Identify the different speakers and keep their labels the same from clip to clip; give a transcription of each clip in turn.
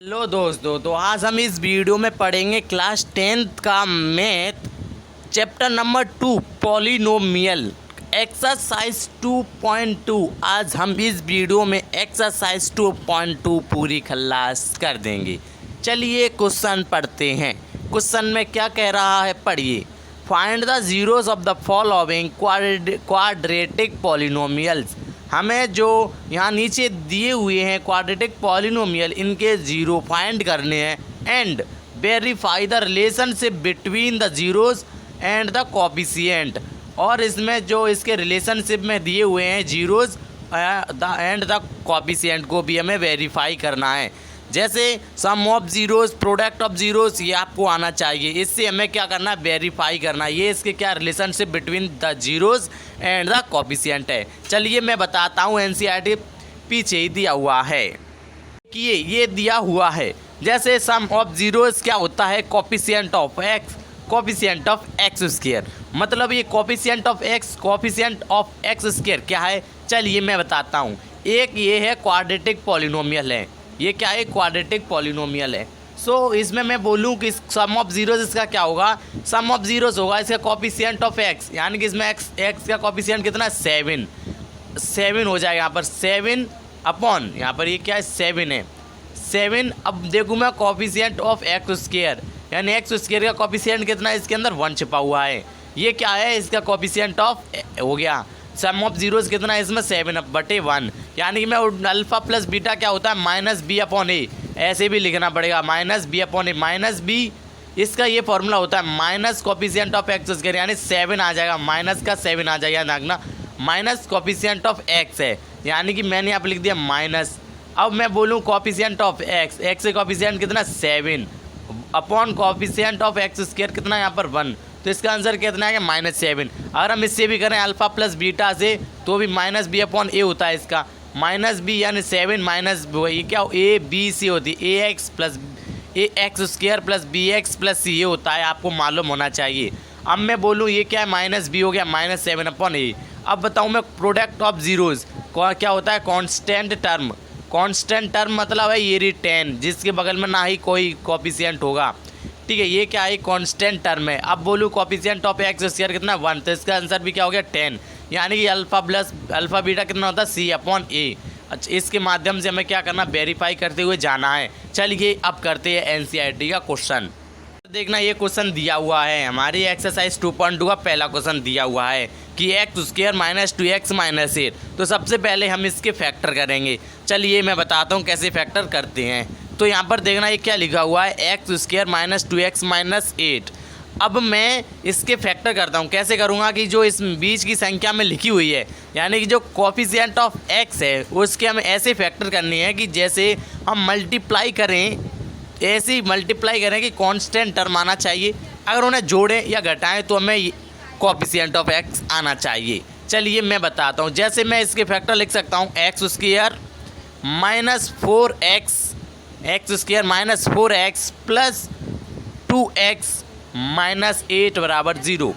Speaker 1: Hello दोस्तों, तो आज हम इस वीडियो में पढ़ेंगे क्लास 10th का math chapter number 2 polynomial exercise 2.2। आज हम इस वीडियो में एक्सरसाइज 2.2 पूरी खल्लास कर देंगे। चलिए क्वेश्चन पढ़ते हैं। क्वेश्चन में क्या कह रहा है, पढ़िए। Find the zeros of the following quadratic polynomials. हमें जो यहाँ नीचे दिए हुए हैं क्वाड्रेटिक पॉलिनोमियल, इनके ज़ीरो फाइंड करने हैं and verify the relationship between the zeros and the coefficient. और इसमें जो इसके रिलेशनशिप में दिए हुए हैं zeros the and the coefficient को भी हमें वेरीफाई करना है। जैसे sum of zeros, product of zeros, ये आपको आना चाहिए। इससे हमें क्या करना है, वेरीफाई करना है ये इसके क्या relationship between the zeros and the coefficient है। चलिए मैं बताता हूँ, एनसीईआरटी पीछे ही दिया हुआ है कि ये दिया हुआ है। जैसे सम ऑफ जीरोस क्या होता है, कोफिशिएंट ऑफ एक्स स्क्वायर। मतलब ये कोफिशिएंट ऑफ एक्स स्क्वायर क्या है, चलिए मैं बताता हूँ। एक ये है क्वाड्रेटिक पॉलिनोमियल है, ये क्या है, क्वाड्रेटिक पॉलिनोमियल है। सो इसमें मैं बोलूँ कि सम ऑफ जीरोस इसका क्या होगा, सम ऑफ जीरोस होगा इसका कोफिशिएंट ऑफ एक्स, यानी कि इसमें एक्स का कोफिशिएंट कितना है, 7 हो जाएगा। यहाँ पर 7 अपॉन, यहाँ पर ये क्या है, 7 है, 7। अब देखूँ मैं कोफिशिएंट ऑफ एक्स स्क्वायर, यानी एक्स स्क्वायर का कोफिशिएंट कितना है, इसके अंदर 1 छिपा हुआ है। ये क्या है, इसका कोफिशिएंट ऑफ हो गया सम ऑफ जीरोस कितना है इसमें, 7/1, यानी कि मैं अल्फ़ा प्लस बीटा क्या होता है, -b/a, ऐसे भी लिखना पड़ेगा, -b/a, माइनस बी इसका ये फॉर्मूला होता है minus coefficient of x square, यानी 7 आ जाएगा, माइनस का 7 आ जाएगा, देखना माइनस कोफिशिएंट ऑफ एक्स है, यानी कि मैंने यहाँ पर लिख दिया माइनस। अब मैं बोलूँ कोफिशिएंट ऑफ एक्स से कोफिशिएंट कितना, 7 upon coefficient of x square कितना है यहाँ पर 1, तो इसका आंसर कितना है, -7। अगर हम इससे भी करें अल्फ़ा प्लस बीटा से, तो भी -b/a होता है इसका, -b यानी 7 माइनस ये क्या ए बी सी होती है, X square plus bx plus C, ये होता है, आपको मालूम होना चाहिए। अब मैं बोलूँ ये क्या है, -b हो गया, -7/a। अब बताऊँ मैं प्रोडक्ट ऑफ जीरोज़ क्या होता है, कॉन्स्टेंट टर्म मतलब है ये 10, जिसके बगल में ना ही कोई कोफिशिएंट होगा, ठीक है, ये क्या है, कांस्टेंट टर्म है। अब बोलूँ कोफिशिएंट ऑफ एक्स स्क्वायर कितना, 1, तो इसका आंसर भी क्या हो गया, 10, यानी कि अल्फ़ा बीटा कितना होता है, c/a। अच्छा, इसके माध्यम से हमें क्या करना, वेरीफाई करते हुए जाना है। चलिए अब करते हैं एनसीईआरटी का क्वेश्चन। देखना ये क्वेश्चन दिया हुआ है, हमारी एक्सरसाइज 2.2 का पहला क्वेश्चन दिया हुआ है कि एक्स स्क्वायर -2x - 8। तो सबसे पहले हम इसके फैक्टर करेंगे। चलिए मैं बताता हूँ कैसे फैक्टर करते हैं। तो यहाँ पर देखना ये क्या लिखा हुआ है, एक्स स्क्वायर -2x - 8। अब मैं इसके फैक्टर करता हूँ, कैसे करूँगा कि जो इस बीच की संख्या में लिखी हुई है, यानी कि जो कोफिशिएंट ऑफ एक्स है उसके हमें ऐसे फैक्टर करनी है कि जैसे हम मल्टीप्लाई करें, ऐसे ही मल्टीप्लाई करें कि कांस्टेंट टर्म आना चाहिए। अगर उन्हें जोड़ें या घटाएं तो हमें कोफिशिएंट ऑफ एक्स आना चाहिए। चलिए मैं बताता हूँ, जैसे मैं इसके फैक्टर लिख सकता हूँ, x square -4x plus 2x - 8 बराबर 0।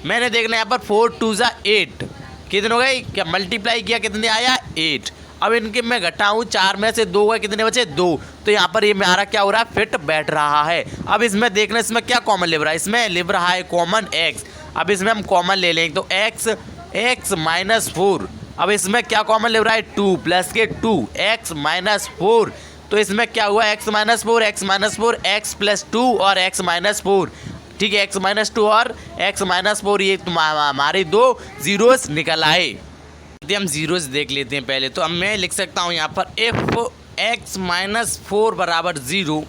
Speaker 1: मैंने देखना यहाँ पर 4 2 8 कितने हो गए, क्या मल्टीप्लाई किया कितने आया, 8। अब इनके मैं घटाऊँ, 4 में से 2 गए, कितने बचे, 2। तो यहाँ पर ये मेरा क्या हो रहा है, फिट बैठ रहा है। अब इसमें देखना, इसमें क्या कॉमन लिख रहा है, इसमें लिख रहा है कॉमन x। अब इसमें हम कॉमन ले लेंगे तो x -4। अब इसमें क्या कॉमन लिख रहा है, 2 प्लस के 2 x -4। तो इसमें क्या हुआ, x -4 x प्लस 2 और x -4, ठीक है, x -2 और x -4, ये हमारे 2 जीरोस निकल आए। हम जीरोस देख लेते हैं पहले। तो अब मैं लिख सकता हूँ यहाँ पर इफ़ x -4 बराबर 0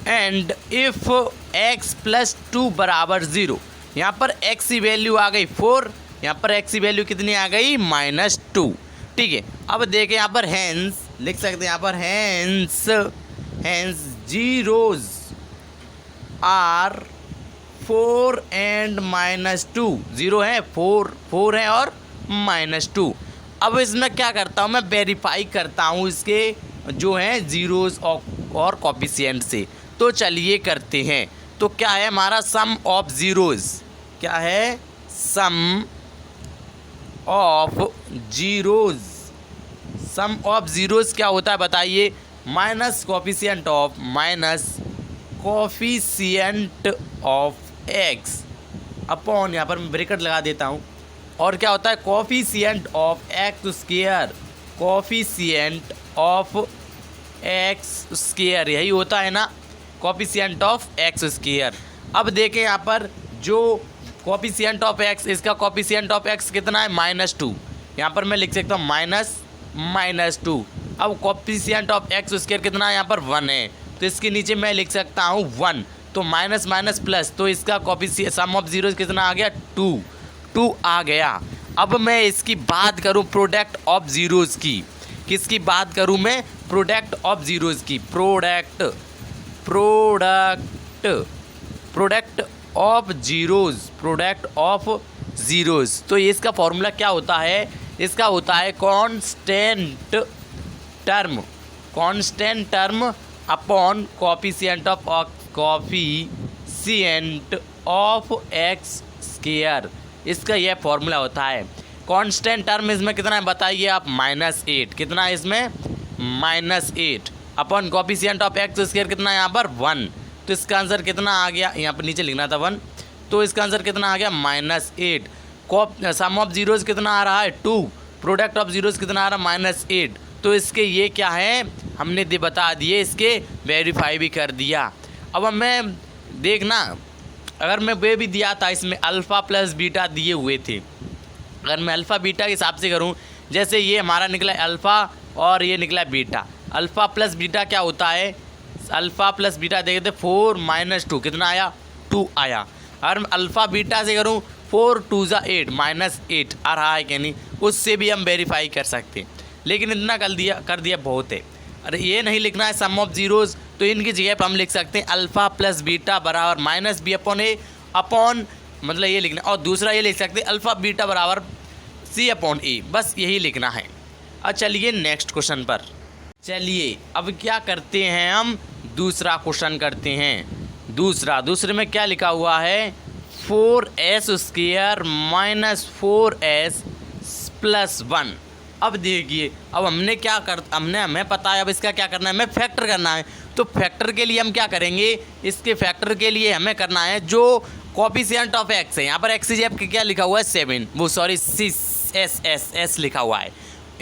Speaker 1: एंड इफ़ x प्लस 2 बराबर 0। यहाँ पर x की वैल्यू आ गई 4, यहाँ पर x की वैल्यू कितनी आ गई, -2, ठीक है। अब देखें यहाँ पर हैंस लिख सकते हैं, यहाँ पर हैंस जीरोज आर 4 एंड -2, 0 है, 4 है और -2। अब इसमें क्या करता हूँ, मैं वेरीफाई करता हूँ इसके जो हैं जीरोस और कोफिशिएंट से। तो चलिए करते हैं। तो क्या है हमारा सम ऑफ जीरोस, क्या है, सम ऑफ जीरोस क्या होता है बताइए, minus coefficient of x upon, यहाँ पर मैं ब्रैकेट लगा देता हूँ, और क्या होता है coefficient of x square, coefficient of x square, यही होता है ना, कोफिशिएंट ऑफ एक्स स्क्वायर। अब देखें यहाँ पर जो कोफिशिएंट ऑफ एक्स, इसका कोफिशिएंट ऑफ एक्स कितना है -2, यहाँ पर मैं लिख सकता हूँ -2। अब कोफिशिएंट ऑफ एक्स स्क्वायर कितना है, यहाँ पर 1 है, तो इसके नीचे मैं लिख सकता हूँ 1, तो माइनस माइनस प्लस, तो इसका कोफिशिएंट सम ऑफ जीरोस कितना आ गया 2 आ गया। अब मैं इसकी बात करूँ प्रोडक्ट ऑफ जीरोस की, किसकी बात करूँ मैं, प्रोडक्ट ऑफ जीरोस की, प्रोडक्ट ऑफ जीरोस। तो इसका फॉर्मूला क्या होता है, इसका होता है constant term upon coefficient of x square, इसका यह फॉर्मूला होता है। कांस्टेंट टर्म इसमें कितना है बताइए आप, -8, कितना है इसमें -8 upon coefficient of x square कितना है यहाँ पर 1, तो इसका आंसर कितना आ गया, यहाँ पर नीचे लिखना था 1, तो इसका आंसर कितना आ गया -8। सम ऑफ जीरोस कितना आ रहा है 2, प्रोडक्ट ऑफ जीरोस कितना आ रहा है -8, तो इसके ये क्या है हमने बता दिए, इसके वेरीफाई भी कर दिया। अब मैं देखना, अगर मैं वे भी दिया था इसमें अल्फ़ा प्लस बीटा दिए हुए थे, अगर मैं अल्फ़ा बीटा के हिसाब से करूं, जैसे ये हमारा निकला अल्फ़ा और ये निकला बीटा, अल्फ़ा प्लस बीटा क्या होता है, अल्फ़ा प्लस बीटा देखते 4 - 2 कितना आया 2 आया। अगर मैं अल्फ़ा बीटा से करूं 4 × 2 = 8 -8 आ रहा है कि नहीं, उससे भी हम वेरीफाई कर सकते हैं, लेकिन इतना कर दिया बहुत है। अरे ये नहीं लिखना है सम ऑफ जीरोस, तो इनकी जगह पर हम लिख सकते हैं अल्फ़ा प्लस बीटा बराबर -b/a अपॉन, मतलब ये लिखना, और दूसरा ये लिख सकते हैं अल्फ़ा बीटा बराबर c/a, बस यही लिखना है। अब चलिए नेक्स्ट क्वेश्चन पर, चलिए अब क्या करते हैं हम, दूसरा क्वेश्चन करते हैं। दूसरे में क्या लिखा हुआ है 4s² - 4s + 1। अब देखिए, अब हमें पता है अब इसका क्या करना है, हमें फैक्टर करना है। तो फैक्टर के लिए हम क्या करेंगे, इसके फैक्टर के लिए हमें करना है जो कोफिशिएंट ऑफ एक्स है, यहाँ पर एक्स जगह क्या लिखा हुआ है 7, वो सॉरी एस लिखा हुआ है,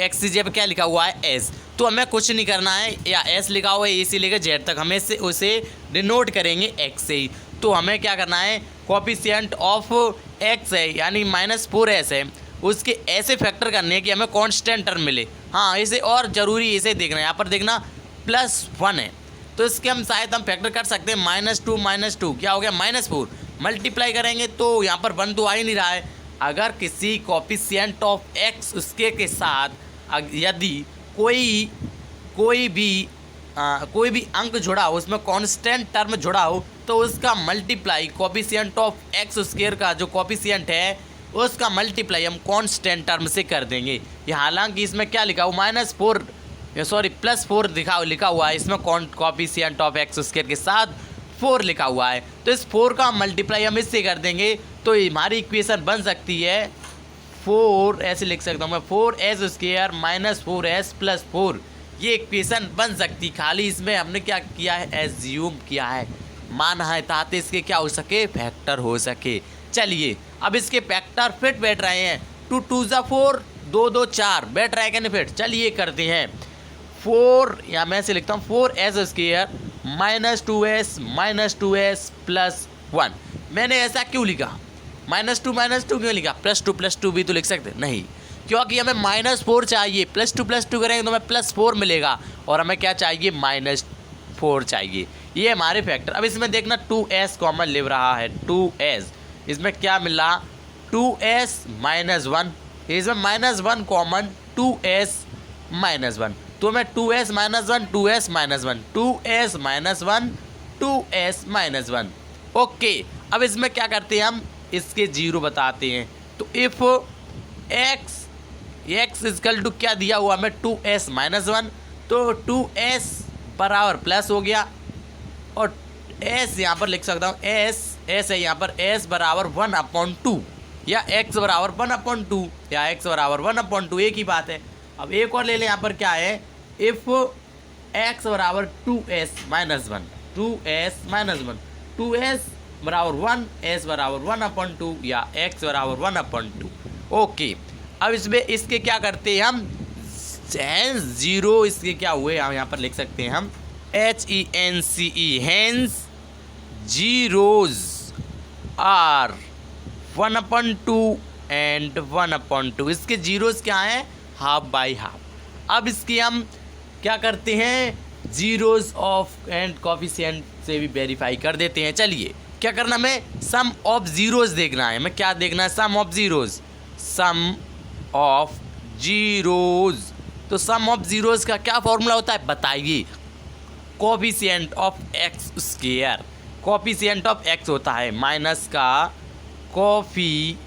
Speaker 1: एक्स जगह क्या लिखा हुआ है एस, तो हमें कुछ नहीं करना है, या एस लिखा हुआ है ए से लेकर जेड तक, हमें उसे डिनोट करेंगे एक्स से ही। तो हमें क्या करना है, कोफिशिएंट ऑफ एक्स है यानी -4s है, उसके ऐसे फैक्टर करने हैं कि हमें कांस्टेंट टर्म मिले। हाँ, इसे और ज़रूरी इसे देखना है, यहाँ पर देखना +1 है, तो इसके हम शायद हम फैक्टर कर सकते हैं -2 क्या हो गया -4, मल्टीप्लाई करेंगे तो यहाँ पर 1 तो आ ही नहीं रहा है। अगर किसी कोफिशिएंट ऑफ एक्स उसके के साथ यदि कोई भी अंक जुड़ा हो, उसमें कांस्टेंट टर्म जुड़ा हो, तो उसका multiply coefficient of x square का जो कोफिशिएंट है उसका मल्टीप्लाई हम कांस्टेंट टर्म से कर देंगे। ये हालांकि इसमें क्या लिखा हुआ +4 लिखा हुआ है, इसमें कोफिशिएंट ऑफ एक्स स्क्वायर के साथ 4 लिखा हुआ है, तो इस 4 का मल्टीप्लाई हम इससे कर देंगे, तो हमारी इक्वेशन बन सकती है 4, ऐसे लिख सकता हूँ मैं 4s² - 4s + 4, ये इक्वेशन बन सकती। खाली इसमें हमने क्या किया है, एज्यूम किया है, माना है ताकि इसके क्या हो सके, फैक्टर हो सके। चलिए अब इसके फैक्टर फिट बैठ रहे हैं, 2 × 2 = 4, 2 × 2 = 4, बैठ रहा है क्या नहीं फिट। चलिए करते हैं 4, या मैं से लिखता हूँ 4s² - 2s + 1। मैंने ऐसा क्यों लिखा, -2 क्यों लिखा, +2 भी तो लिख सकते नहीं, क्योंकि हमें -4 चाहिए, +2 करेंगे तो हमें +4 मिलेगा, और हमें क्या चाहिए -4 चाहिए, ये हमारे फैक्टर। अब इसमें देखना 2s कॉमन ले रहा है, 2s, इसमें क्या मिला 2s - 1, इसमें -1 कॉमन 2s - 1, तो मैं 2s - 1 2s - 1 2s - 1 2s - 1। Okay, अब इसमें क्या करते हैं हम, इसके 0 बताते हैं। तो इफ़ x = क्या दिया हुआ हमें 2s - 1, तो 2s बराबर प्लस हो गया, और s यहाँ पर लिख सकता हूँ s है यहाँ पर s बराबर 1/2, या x बराबर 1/2, या x बराबर 1/2, एक ही बात है। अब एक और ले लें, यहाँ पर क्या है, इफ़ x बराबर 2s minus 1, 2s minus 1, 2s बराबर 1, s बराबर 1/2 या x बराबर 1/2। ओके, अब इसमें इसके क्या करते हैं हम, जीरो इसके क्या हुए हम यहाँ पर लिख सकते हैं हम HENCE, hence zeros are 1/2 and 1/2। इसके जीरोज क्या हैं, हाफ बाई हाफ। अब इसकी हम क्या करते हैं, जीरोज ऑफ एंड कोफिशिएंट से भी वेरीफाई कर देते हैं। चलिए क्या करना, हमें सम ऑफ जीरोज देखना है। हमें क्या देखना है, sum of zeros, sum of zeros. तो सम ऑफ जीरोज का क्या फॉर्मूला होता है बताइए, coefficient of x square. Coefficient of x होता है माइनस का कोफिशिएंट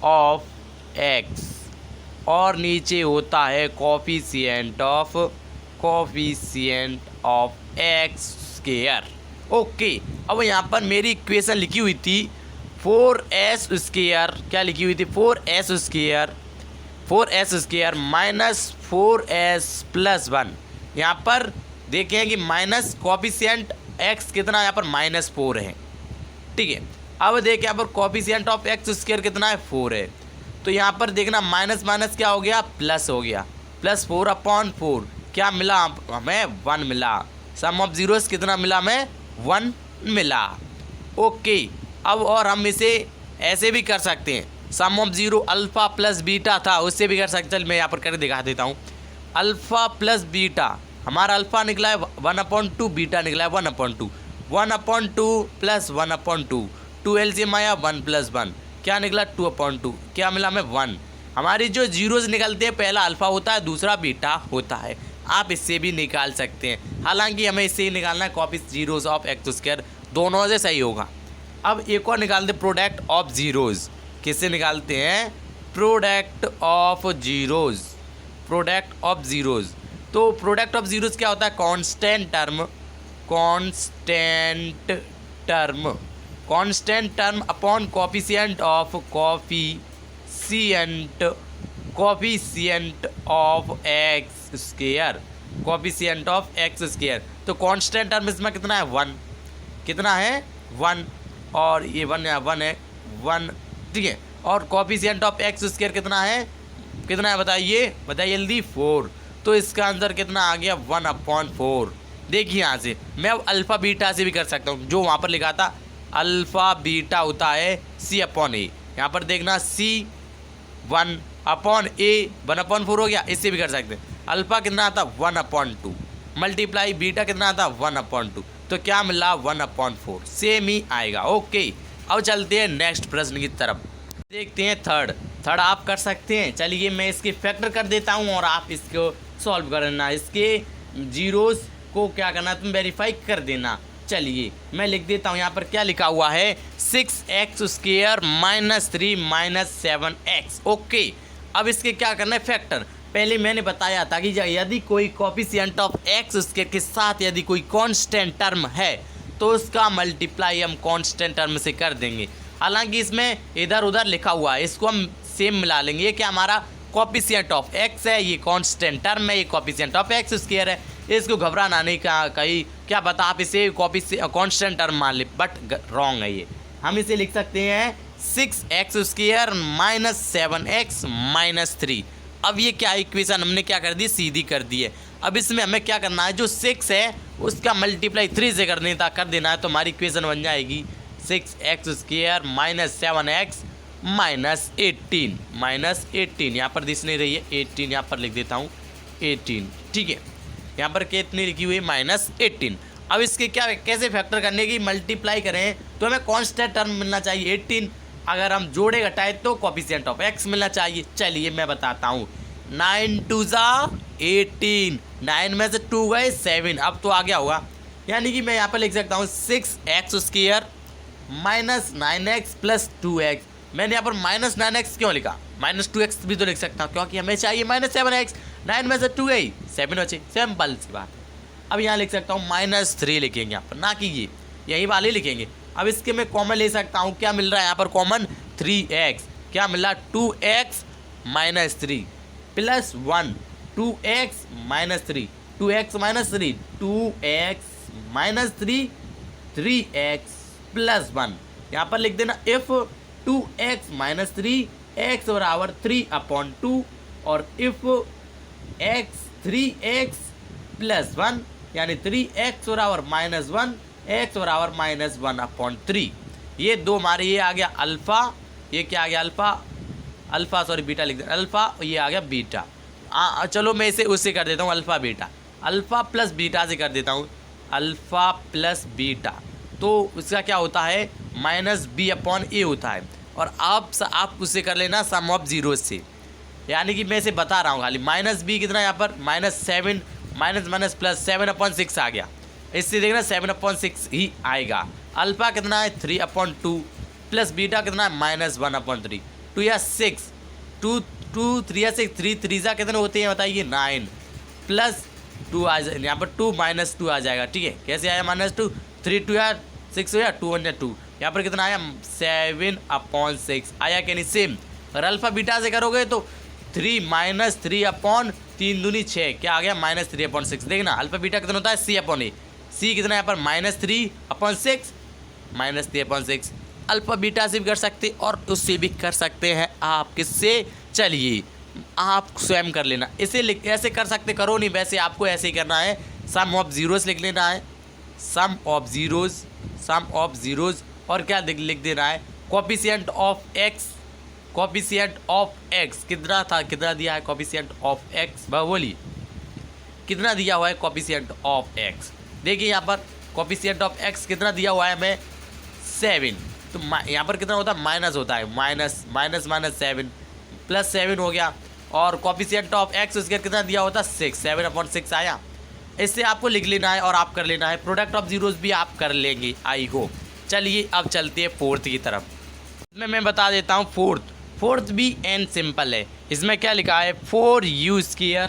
Speaker 1: ऑफ एक्स और नीचे होता है coefficient of x square. Okay, अब यहाँ पर मेरी इक्वेशन लिखी हुई थी 4s स्क्वायर, क्या लिखी हुई थी, 4s square minus 4s plus 1। यहाँ पर देखें कि माइनस कोफिशिएंट x कितना, यहाँ पर -4 है। ठीक है, अब देखें यहाँ पर कोफिशिएंट ऑफ एक्स स्क्वायर कितना है, 4 है। तो यहाँ पर देखना माइनस माइनस क्या हो गया, प्लस हो गया, प्लस 4/4 क्या मिला हमें, 1 मिला। सम ऑफ जीरोस कितना मिला हमें, 1 मिला। ओके, अब और हम इसे ऐसे भी कर सकते हैं, sum of zero alpha plus beta था, उससे भी कर सकते। चल मैं यहाँ पर करके दिखा देता हूँ। अल्फ़ा प्लस बीटा, हमारा अल्फ़ा निकला है 1/2, बीटा निकला है 1/2, 1/2 प्लस 1/2, 2 एलसीएम आया 1 + 1 क्या निकला 2/2, क्या मिला हमें 1। हमारी जो जीरोज निकलते हैं, पहला अल्फ़ा होता है, दूसरा बीटा होता है। आप इससे भी निकाल सकते हैं, हालांकि हमें इससे ही निकालना है copy zeros of x square, दोनों से सही होगा। अब एक और निकालते हैं प्रोडक्ट ऑफ जीरोज। किससे निकालते हैं, product of zeros, product of zeros. तो प्रोडक्ट ऑफ जीरोज क्या होता है, constant term upon coefficient of x square, coefficient of x square. तो कांस्टेंट टर्म इसमें कितना है, 1, कितना है 1, और ये 1 या 1 है 1, ठीक है। और कोफिशिएंट ऑफ एक्स स्क्वायर कितना है बताइए जल्दी, 4। तो इसका आंसर कितना आ गया, 1/4। देखिए यहाँ से मैं अब अल्फ़ा बीटा से भी कर सकता हूँ, जो वहाँ पर लिखा था अल्फ़ा बीटा होता है C/A। यहाँ पर देखना C 1/A 1/4 हो गया, इससे भी कर सकते हैं। अल्फ़ा कितना आता, 1/2 मल्टीप्लाई बीटा कितना आता, 1/2, तो क्या मिला 1/4, सेम ही आएगा। ओके, अब चलते हैं नेक्स्ट प्रश्न की तरफ, देखते हैं थर्ड आप कर सकते हैं। चलिए मैं इसके फैक्टर कर देता हूँ और आप इसको सॉल्व करना, इसके जीरोस को क्या करना, तुम वेरीफाई कर देना। चलिए मैं लिख देता हूँ, यहाँ पर क्या लिखा हुआ है, 6x स्क्वायर -3 -7x। ओके, अब इसके क्या करना है, फैक्टर। पहले मैंने बताया था कि यदि कोई कोफिशिएंट ऑफ एक्स स्क्वायर के साथ यदि कोई कांस्टेंट टर्म है तो उसका मल्टीप्लाई हम कांस्टेंट टर्म से कर देंगे। हालांकि इसमें इधर उधर लिखा हुआ है, इसको हम सेम मिला लेंगे। ये क्या हमारा कोफिशिएंट ऑफ एक्स है, ये कांस्टेंट टर्म है, ये कोफिशिएंट ऑफ एक्स स्क्वायर है। इसको घबराना नहीं, कहीं क्या पता आप इसे कांस्टेंट टर्म मान ले, बट रॉन्ग है ये। हम इसे लिख सकते हैं 6x स्क्वायर -7x -3। अब ये क्या इक्वेशन हमने क्या कर दी, सीधी कर दी है। अब इसमें हमें क्या करना है, जो 6 है उसका मल्टीप्लाई 3 से कर देना है, तो हमारी इक्वेशन बन जाएगी 6x स्क्वायर -7x -18 यहाँ पर दिख नहीं रही है 18, यहाँ पर लिख देता हूँ 18, ठीक है। यहाँ पर कितनी लिखी हुई है, -18। अब इसके क्या कैसे फैक्टर करने की, मल्टीप्लाई करें तो हमें कांस्टेंट टर्म मिलना चाहिए 18, अगर हम जोड़े घटाए तो कोफिशिएंट ऑफ एक्स मिलना चाहिए। चलिए मैं बताता हूँ, 9 × 2 = 18, 9 में से 2 गए 7, अब तो आ गया होगा। यानी कि मैं यहाँ पर लिख सकता हूँ 6x स्क्वायर -9x + 2x। मैंने यहाँ पर -9x क्यों लिखा, -2x भी तो लिख सकता हूँ, क्योंकि हमें चाहिए -7x। 9 में से 2 गई 7 बचे, सिंपल सी बात। अब यहाँ लिख सकता हूँ -3 लिखेंगे यहाँ पर, ना कि ये यही वाले लिखेंगे। अब इसके मैं कॉमन ले सकता हूँ, क्या मिल रहा है यहाँ पर कॉमन, 3x, क्या मिला 2x -3 + 1 2x minus 3, 2x minus 3, 2x minus 3, 3x plus 1। यहाँ पर लिख देना इफ 2x माइनस 3 x बराबर 3/2 और इफ x 3x प्लस 1 यानी 3x बराबर -1 x बराबर -1/3। ये दो हमारे ये आ गया अल्फ़ा, ये क्या आ गया अल्फ़ा सॉरी बीटा लिख दें अल्फ़ा, ये आ गया बीटा। चलो मैं इसे उससे कर देता हूँ alpha beta, alpha plus beta से कर देता हूँ अल्फ़ा प्लस बीटा। तो उसका क्या होता है -b/a होता है। और आप उससे कर लेना सम ऑफ जीरो से, यानी कि मैं इसे बता रहा हूँ खाली -b कितना यहाँ पर -7 माइनस प्लस 7/6 आ गया। इससे देखना 7/6 ही आएगा। अल्फ़ा कितना है 3/2 प्लस बीटा कितना है -1/3। 2 या 6 2 3 या 6 3 3 कितने होते हैं बताइए 9 प्लस 2 आ जाए यहाँ पर 2 - 2 आ जाएगा। ठीक है, कैसे आया -2 3 2 या 6 हो या 2 1 या 2। यहाँ पर कितना आया 7/6 आया कि नहीं सेम। और अल्फ़ा बीटा से करोगे तो 3 - 3/3 दूनी 6 क्या आ गया -3/6। देखना अल्फ़ा बीटा कितना होता है c/a, c कितना यहाँ पर -3/6 -3/6। अल्फ़ा बीटा से भी कर सकते और उससे भी कर सकते हैं आप। किससे? चलिए आप स्वयं कर लेना। इसे ऐसे कर सकते, करो नहीं, वैसे आपको ऐसे ही करना है। सम ऑफ जीरोस लिख लेना है, सम ऑफ जीरोस और क्या लिख देना है coefficient of x. Coefficient of x कितना था, कितना दिया है कोफिशिएंट ऑफ एक्स बोलिए कितना दिया हुआ है कोफिशिएंट ऑफ एक्स। देखिए यहाँ पर कोफिशिएंट ऑफ एक्स कितना दिया हुआ है हमें 7। तो यहाँ पर कितना होता है माइनस होता है -7 प्लस 7 हो गया। और कोफिशिएंट ऑफ एक्स उसके कितना दिया होता है 6, 7/6 आया। इससे आपको लिख लेना है और आप कर लेना है। प्रोडक्ट ऑफ जीरोस भी आप कर लेंगे आई होप। चलिए अब चलते हैं फोर्थ की तरफ। इसमें मैं बता देता हूँ फोर्थ भी एन सिंपल है। इसमें क्या लिखा है 4u²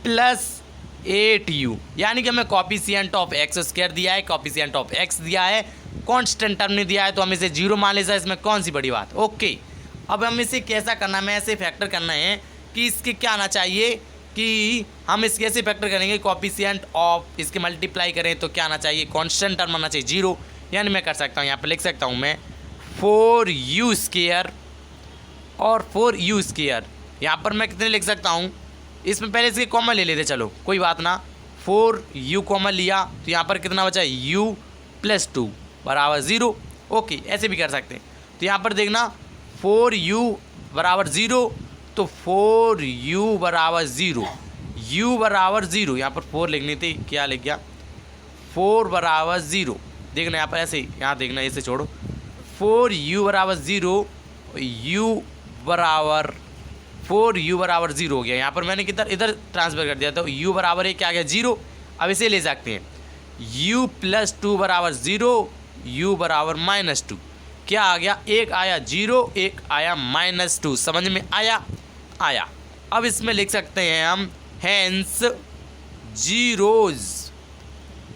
Speaker 1: प्लस 8u, यानी कि हमें कोफिशिएंट ऑफ एक्स स्क्वायर दिया है, कोफिशिएंट ऑफ एक्स दिया है, कांस्टेंट टर्म ने दिया है तो हम इसे 0 मान लेते हैं। इसमें कौन सी बड़ी बात। ओके, अब हम इसे कैसा करना है, हमें ऐसे फैक्टर करना है कि इसके क्या आना चाहिए कि हम इसके ऐसे फैक्टर करेंगे कोफिशिएंट ऑफ इसके मल्टीप्लाई करें तो क्या आना चाहिए कांस्टेंट टर्म आना चाहिए 0। यानी मैं कर सकता हूँ यहाँ पर लिख सकता हूँ मैं 4u² और 4u²। यहाँ पर मैं कितने लिख सकता हूँ, इसमें पहले इसके कॉमन ले लेते, चलो कोई बात ना। 4u कॉमन लिया तो यहाँ पर कितना बचा u + 2 बराबर 0। ओके, ऐसे भी कर सकते हैं। तो यहाँ पर देखना 4u बराबर 0 तो 4u बराबर 0, u बराबर 0। यहाँ पर 4 लिखनी थी, क्या लिख गया 4 बराबर 0। देखना यहाँ पर ऐसे ही, यहाँ देखना ऐसे छोड़ो 4u बराबर 0, u बराबर 4u बराबर 0 हो गया। यहाँ पर मैंने किधर इधर ट्रांसफर कर दिया तो u बराबर है क्या आ गया 0। अब इसे ले सकते हैं u + 2 बराबर 0, u बराबर -2 क्या आ गया, एक आया 0 एक आया -2। समझ में आया। अब इसमें लिख सकते हैं हम हेंस जीरोज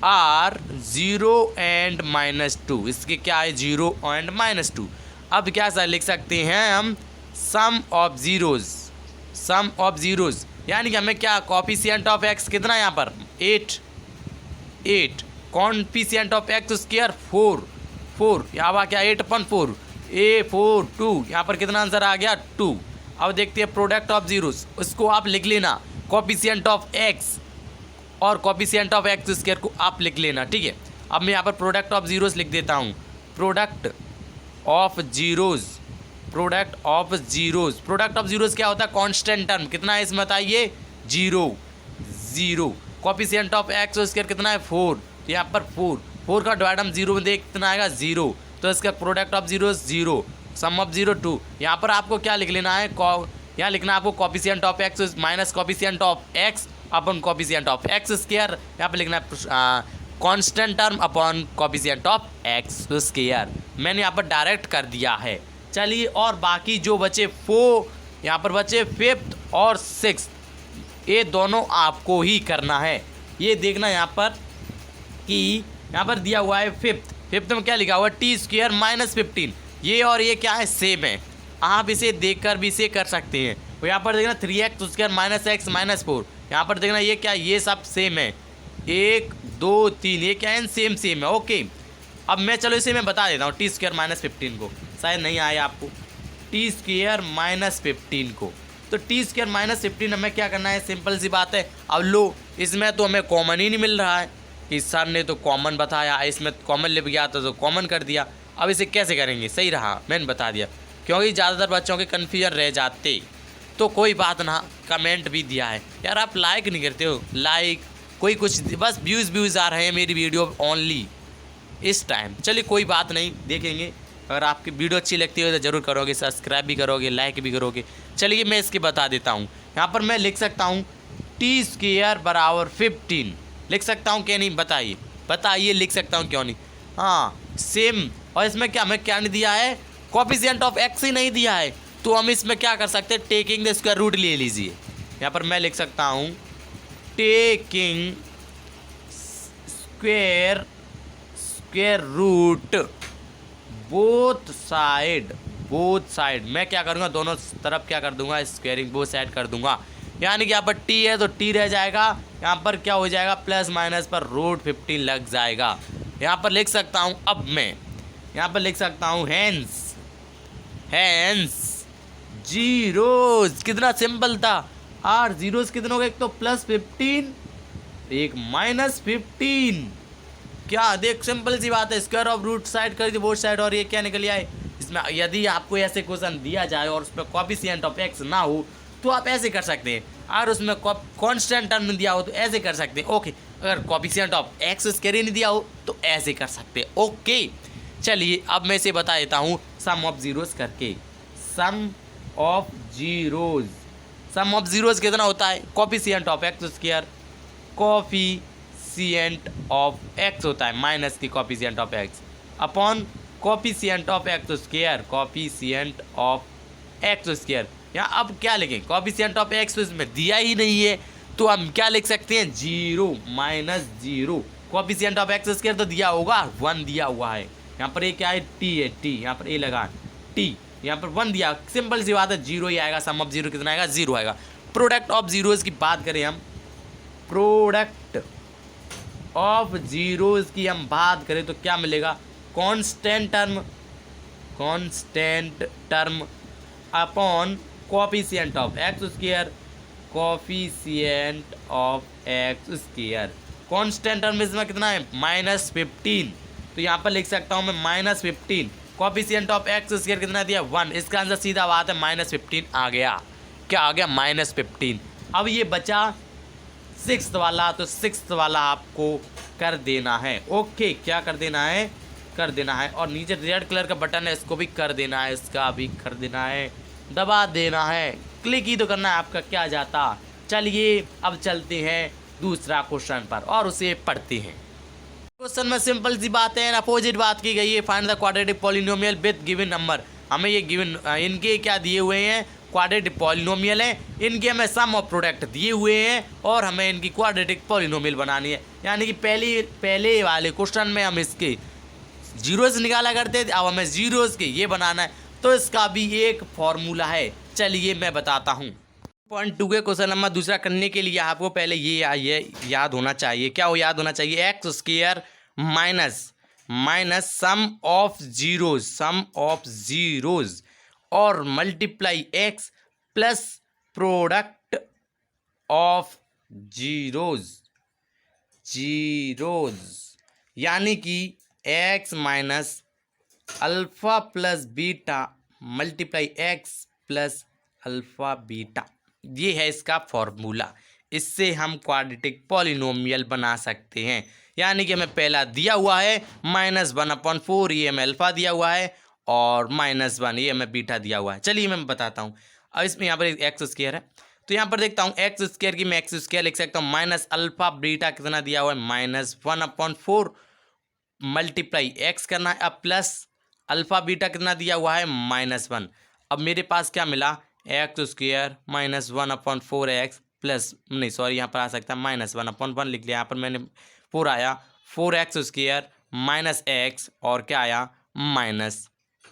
Speaker 1: आर 0 एंड -2। इसके क्या है 0 एंड -2। अब क्या सर लिख सकते हैं हम सम ऑफ जीरोज, यानी कि हमें क्या कोफिशिएंट ऑफ एक्स कितना यहाँ पर 8 कोफिशिएंट ऑफ एक्स स्क्वायर 4 यहाँ पर क्या 8/4 a4 2 यहाँ पर कितना आंसर आ गया 2। अब देखते हैं प्रोडक्ट ऑफ जीरोस, उसको आप लिख लेना कोफिशिएंट ऑफ एक्स और कोफिशिएंट ऑफ एक्स स्क्वायर को आप लिख लेना। ठीक है, अब मैं यहाँ पर प्रोडक्ट ऑफ जीरोस लिख देता हूँ। प्रोडक्ट ऑफ जीरोस क्या होता है कांस्टेंट टर्म कितना है इसमें बताइए 0। कोफिशिएंट ऑफ एक्स स्क्वायर कितना है 4, तो यहाँ पर 4 का डिवाइड हम 0 में देख कितना आएगा 0, तो इसका product of zeros 0, sum of 0 2। यहाँ पर आपको क्या लिख लेना है, यहाँ लिखना है आपको coefficient of x minus coefficient of x upon coefficient of x square. यहाँ पर लिखना है constant term upon coefficient of x square. मैंने यहाँ पर डायरेक्ट कर दिया है। चलिए और बाकी जो बचे 4 यहाँ पर बचे 5th और 6th, ये दोनों आपको ही करना है। ये देखना यहाँ पर कि यहाँ पर दिया हुआ है 5th में क्या लिखा हुआ है t² - 15। ये और ये क्या है सेम है, आप इसे देखकर भी इसे कर सकते हैं तो यहाँ पर देखना 3x² माइनस एक्स माइनस 4, यहाँ पर देखना ये क्या, ये सब सेम है, 1 2 3 ये क्या है, सेम सेम है। ओके, अब मैं चलो इसे मैं बता देता हूँ t² माइनस 15 को, शायद नहीं आया आपको, t² माइनस 15 को। तो t² माइनस 15 हमें क्या करना है, सिंपल सी बात है। अब लो, इसमें तो हमें कॉमन ही नहीं मिल रहा है, कि सर ने तो कॉमन बताया, इसमें कॉमन ले गया तो कॉमन कर दिया। अब इसे कैसे करेंगे, सही रहा मैंने बता दिया, क्योंकि ज़्यादातर बच्चों के कन्फ्यूजन रह जाते। तो कोई बात ना, कमेंट भी दिया है यार, आप लाइक नहीं करते हो, लाइक कोई कुछ, बस व्यूज़ आ रहे हैं मेरी वीडियो ओनली इस टाइम। चलिए कोई बात नहीं, देखेंगे, अगर आपकी वीडियो अच्छी लगती है तो ज़रूर करोगे, सब्सक्राइब भी करोगे, लाइक भी करोगे। चलिए मैं इसके बता देता हूँ, यहाँ पर मैं लिख सकता हूँ t² बराबर 15, लिख सकता हूँ क्या नहीं, बताइए बताइए, लिख सकता हूँ क्यों नहीं। हाँ सेम, और इसमें क्या हमें क्या नहीं दिया है, कोएफिशिएंट ऑफ x ही नहीं दिया है, तो हम इसमें क्या कर सकते हैं, टेकिंग द स्क्वायर रूट ले लीजिए। यहाँ पर मैं लिख सकता हूँ taking square root both side, मैं क्या करूँगा, दोनों तरफ क्या कर दूंगा, स्क्वायरिंग बोथ साइड कर दूंगा। यानी कि यहाँ पर t है तो t रह जाएगा, यहाँ पर क्या हो जाएगा, प्लस माइनस पर रूट 15 लग जाएगा। यहाँ पर लिख सकता हूँ, अब मैं यहाँ पर लिख सकता हूँ हैंस जीरोस, कितना सिंपल था, आर जीरोस कितने हो गए, एक तो प्लस 15 एक माइनस 15, क्या देख सिंपल सी बात है, स्क्वायर ऑफ रूट साइड कर दी बोथ साइड, और ये क्या निकल आए। इसमें यदि आपको ऐसे क्वेश्चन दिया जाए और उसमें कोएफिशिएंट ऑफ x ना हो तो आप ऐसे कर सकते हैं, और उसमें कांस्टेंट टर्म दिया हो तो ऐसे कर सकते हैं। ओके, अगर कोएफिशिएंट ऑफ x स्क्वायर नहीं दिया हो तो ऐसे कर सकते हैं। ओके चलिए अब मैं इसे बता देता हूँ सम ऑफ जीरोस करके। सम ऑफ जीरोस कितना होता है, coefficient of x², coefficient of x होता है माइनस की coefficient of x upon coefficient of x²। यहाँ अब क्या लिखें, कोएफिशिएंट ऑफ x इसमें दिया ही नहीं है, तो हम क्या लिख सकते हैं, 0 माइनस 0। कोएफिशिएंट ऑफ x² तो दिया होगा, 1 दिया हुआ है, यहाँ पर ये क्या है, t है, t यहाँ पर a लगा, t यहाँ पर 1 दिया, सिंपल सी बात है, 0 ही आएगा। सम ऑफ जीरो कितना आएगा, 0 आएगा। प्रोडक्ट ऑफ जीरोस की बात करें हम, प्रोडक्ट ऑफ जीरोस की हम बात करें तो क्या मिलेगा, constant term upon coefficient of x², coefficient of x²। Constant term इसमें कितना है, माइनस 15, तो यहाँ पर लिख सकता हूँ मैं माइनस 15। कोएफिशिएंट ऑफ x² कितना दिया, 1, इसका आंसर सीधा बात है माइनस 15 आ गया। क्या आ गया, माइनस 15। अब ये बचा 6th वाला, तो 6th वाला आपको कर देना है। ओके, क्या कर देना है, कर देना है, और नीचे रेड कलर का बटन है, इसको भी कर देना है, इसका भी कर देना है, दबा देना है, क्लिक ही तो करना है, आपका क्या जाता। चलिए अब चलते हैं दूसरा क्वेश्चन पर और उसे पढ़ते हैं। क्वेश्चन में सिंपल सी बात है, अपोजिट बात की गई है, find the quadratic polynomial with given number. हमें ये गिवन, इनके क्या दिए हुए हैं, क्वाड्रेटिक पॉलिनोमियल है, इनके हमें सम ऑफ प्रोडक्ट दिए हुए हैं और हमें इनकी क्वाड्रेटिक पॉलिनोमियल बनानी है। यानी कि पहले वाले क्वेश्चन में हम इसके जीरोस निकाला करते थे, अब हमें जीरोस के ये बनाना है, तो इसका भी एक फॉर्मूला है। चलिए मैं बताता हूँ। पॉइंट 2 के क्वेश्चन नंबर दूसरा करने के लिए आपको पहले ये याद होना चाहिए, क्या वो याद होना चाहिए, x² minus sum of zeros और multiply x plus product of zeros. यानी कि x minus alpha plus beta multiply x plus alpha beta, ये है इसका फॉर्मूला। इससे हम क्वाड्रेटिक पॉलिनोमियल बना सकते हैं। यानी कि हमें पहला दिया हुआ है -1/4, ये हमें अल्फ़ा दिया हुआ है, और -1 ये हमें बीटा दिया हुआ है। चलिए मैं बताता हूँ। अब इसमें यहाँ पर x² है, तो यहाँ पर देखता हूँ x² की मैं x² लिख सकता हूँ, माइनस अल्फ़ा बीटा कितना दिया हुआ है, -1/4 मल्टीप्लाई x करना है, अब प्लस अल्फ़ा बीटा कितना दिया हुआ है, -1। अब मेरे पास क्या मिला, x² माइनस 1/4x प्लस, नहीं सॉरी यहाँ पर आ सकता है -1/1 लिख लिया, यहाँ पर मैंने 4 आया, 4x² माइनस x और क्या आया,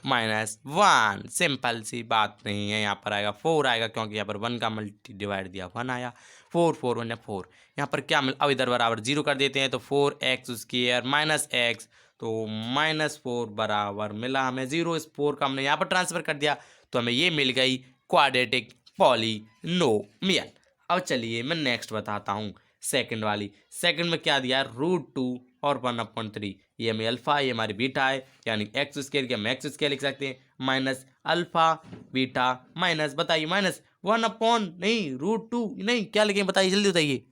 Speaker 1: -1। सिंपल सी बात नहीं है। यहाँ पर आएगा 4 आएगा, क्योंकि यहाँ पर 1 का मल्टी डिवाइड दिया 1 आया। 4 4 1 4। यहाँ पर क्या मिल, अब इधर बराबर 0 कर देते हैं तो 4x² माइनस एक्स, तो -4 बराबर मिला हमें 0। इस 4 का हमने यहाँ पर ट्रांसफर कर दिया तो हमें ये मिल गई क्वाड्रेटिक पॉलिनोमियल। अब चलिए मैं नेक्स्ट बताता हूँ, सेकंड वाली। सेकंड में क्या दिया है, √2 और 1/3। ये हमें अल्फा, ये हमारी बीटा है, यानी x² के हम x² लिख सकते हैं, माइनस अल्फा बीटा माइनस, बताइए -1 नहीं √2 नहीं, क्या लिखेंगे बताइए, जल्दी बताइए।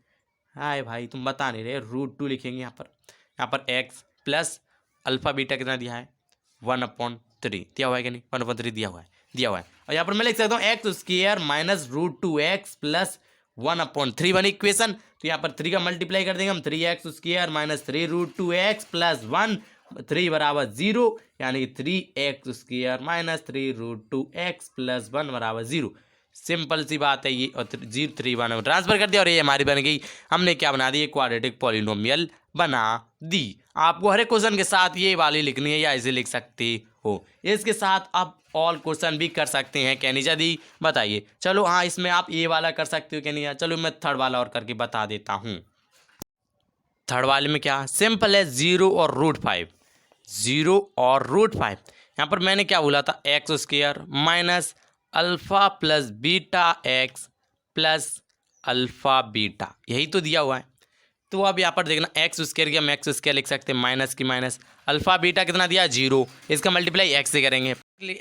Speaker 1: हाय भाई तुम बता नहीं रहे, √2 लिखेंगे यहाँ पर x प्लस अल्फा बीटा कितना दिया है 1/3 दिया हुआ है कि नहीं, 1/3 दिया हुआ है। और यहाँ पर मैं लिख सकता हूँ x² माइनस √2x प्लस 1/3 बनी इक्वेशन। तो यहाँ पर 3 का मल्टीप्लाई कर देंगे हम, 3x² माइनस 3√2x प्लस 1 3 बराबर 0, यानी 3x² माइनस 3√2x प्लस 1 बराबर 0। सिंपल सी बात है ये, और 0 3 1 ट्रांसफर कर दिया और ये हमारी बन गई, हमने क्या बना दी, क्वाड्रेटिक पॉलिनोमियल बना दी। आपको हर एक क्वेश्चन के साथ ये वाली लिखनी है या इसे लिख सकते हो, इसके साथ आप ऑल क्वेश्चन भी कर सकते हैं। कैनिजा दी बताइए। चलो हाँ, इसमें आप ये वाला कर सकते हो कैनिजा। चलो मैं थर्ड वाला और करके बता देता हूँ। थर्ड वाले में क्या सिंपल है, 0 और √5। 0 और √5। यहाँ पर मैंने क्या बोला था, x² minus alpha plus beta x plus alpha beta, यही तो दिया हुआ है। तो अब यहाँ पर देखना, x² की हम x² लिख सकते हैं, माइनस की माइनस, अल्फ़ा बीटा कितना दिया 0, इसका मल्टीप्लाई x से करेंगे,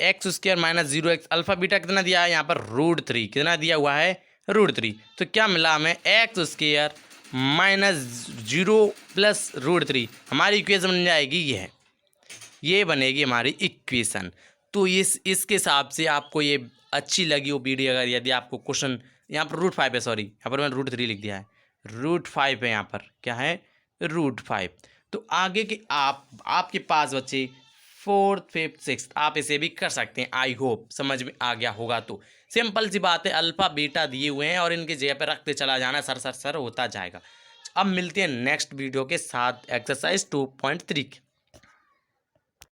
Speaker 1: x² minus 0x, alpha beta कितना दिया है यहाँ पर √3, कितना दिया हुआ है √3। तो क्या मिला हमें, x² माइनस 0 प्लस √3, हमारी इक्वेशन बन जाएगी ये बनेगी हमारी इक्वेशन। तो इसके हिसाब से आपको ये अच्छी लगी वो वीडियो, अगर यदि आपको क्वेश्चन, यहाँ पर √5 है, सॉरी यहाँ पर मैंने √3 लिख दिया है, √5 है, यहाँ पर क्या है √5। तो आगे के आपके पास बच्चे 4th 5th 6th आप इसे भी कर सकते हैं। आई होप समझ में आ गया होगा। तो सिंपल सी बात है, अल्फ़ा बीटा दिए हुए हैं और इनके जगह पे रखते चला जाना, सर होता जाएगा। अब मिलते हैं नेक्स्ट वीडियो के साथ एक्सरसाइज 2.3 के।